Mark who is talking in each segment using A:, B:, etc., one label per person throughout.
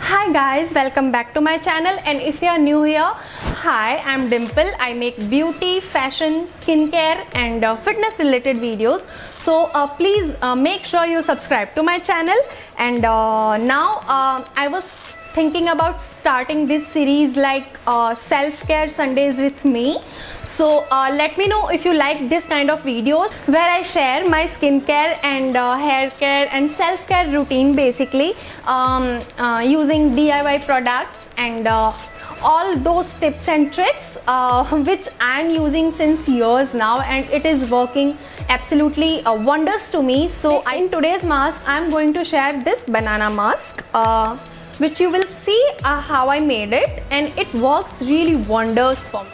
A: Hi guys, welcome back to my channel, and if you are new here, hi, I'm Dimple. I make beauty, fashion, skincare and fitness related videos. So please make sure you subscribe to my channel. And now I was thinking about starting this series like self-care Sundays with me. So let me know if you like this kind of videos where I share my skincare and hair care and self-care routine, basically using DIY products and all those tips and tricks which I am using since years now, and it is working absolutely wonders to me. So in today's mask I am going to share this banana mask which you will see how I made it, and it works really wonders for me.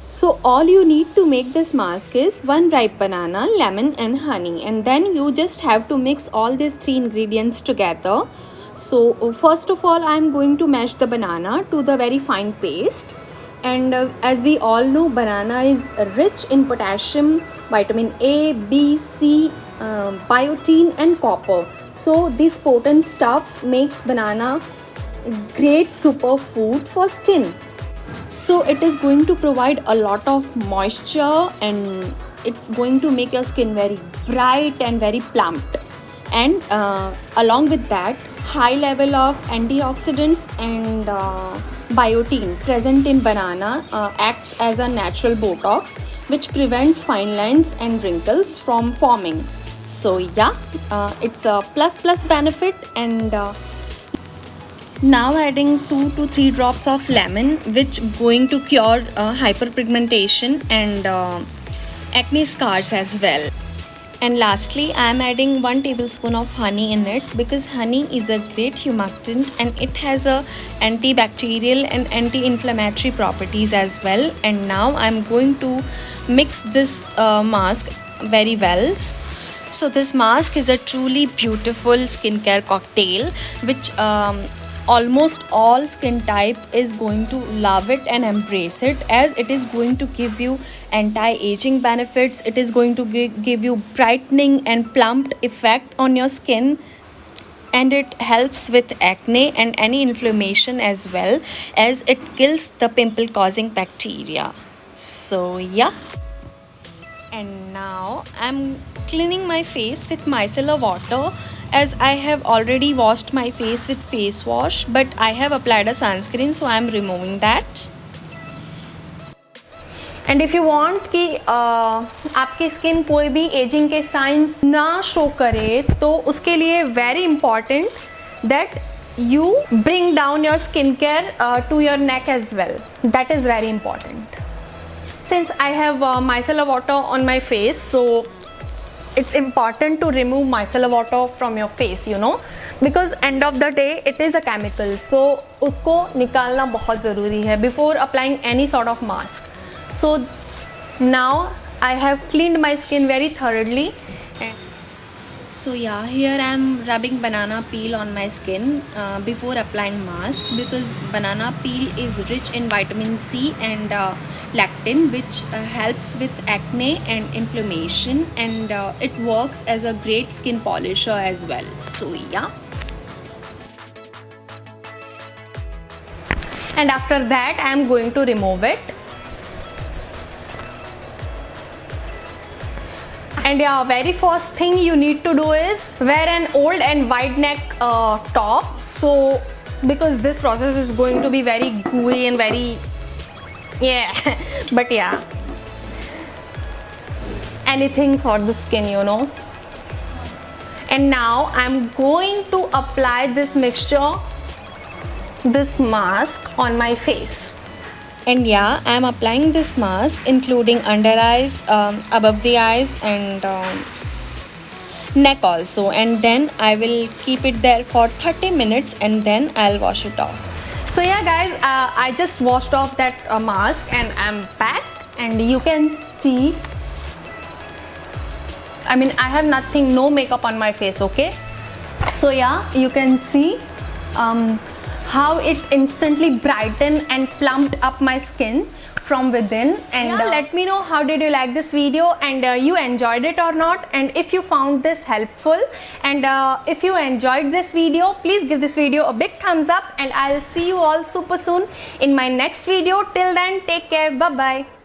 B: So all you need to make this mask is one ripe banana, lemon and honey, and then you just have to mix all these three ingredients together. So first of all, I am going to mash the banana to the very fine paste. And as we all know, banana is rich in potassium, vitamin A, B, C, biotin and copper. So this potent stuff makes banana great superfood for skin. So it is going to provide a lot of moisture, and it's going to make your skin very bright and very plump. And along with that, high level of antioxidants and biotin present in banana acts as a natural Botox which prevents fine lines and wrinkles from forming. So yeah, it's a plus benefit. And now adding 2 to 3 drops of lemon, which going to cure hyperpigmentation and acne scars as well. And lastly, I am adding 1 tablespoon of honey in it, because honey is a great humectant and it has a antibacterial and anti-inflammatory properties as well. And now I am going to mix this mask very well. So this mask is a truly beautiful skincare cocktail which almost all skin type is going to love it and embrace it, as it is going to give you anti-aging benefits. It is going to give you brightening and plumped effect on your skin, and it helps with acne and any inflammation, as well as it kills the pimple causing bacteria. So yeah, and now I'm cleaning my face with micellar water, as I have already washed my face with face wash, but I have applied a sunscreen, so I am removing that.
A: And if you want कि आपकी skin कोई भी ageing के science ना show करे, तो उसके लिए very important that you bring down your skin care to your neck as well. That is very important. Since I have micellar water on my face, so it's important to remove micellar water from your face, you know, because end of the day it is a chemical. So उसको निकालना बहुत ज़रूरी है before applying any sort of mask. So now I have cleaned my skin very thoroughly.
B: So yeah, here I am rubbing banana peel on my skin before applying mask, because banana peel is rich in vitamin C and lectin, which helps with acne and inflammation, and it works as a great skin polisher as well. So yeah.
A: And after that I am going to remove it. And yeah, very first thing you need to do is wear an old and wide neck top. So because this process is going to be very gooey and very but yeah, anything for the skin, you know. And now I'm going to apply this mixture, this mask on my face.
B: And yeah, I am applying this mask including under eyes, above the eyes and neck also, and then I will keep it there for 30 minutes and then I'll wash it off.
A: So yeah guys, I just washed off that mask and I'm back, and you can see, I mean, I have nothing, no makeup on my face, okay. So yeah, you can see how it instantly brightened and plumped up my skin from within. And let me know how did you like this video, and you enjoyed it or not, and if you found this helpful, and if you enjoyed this video, please give this video a big thumbs up, and I'll see you all super soon in my next video. Till then, take care. Bye bye.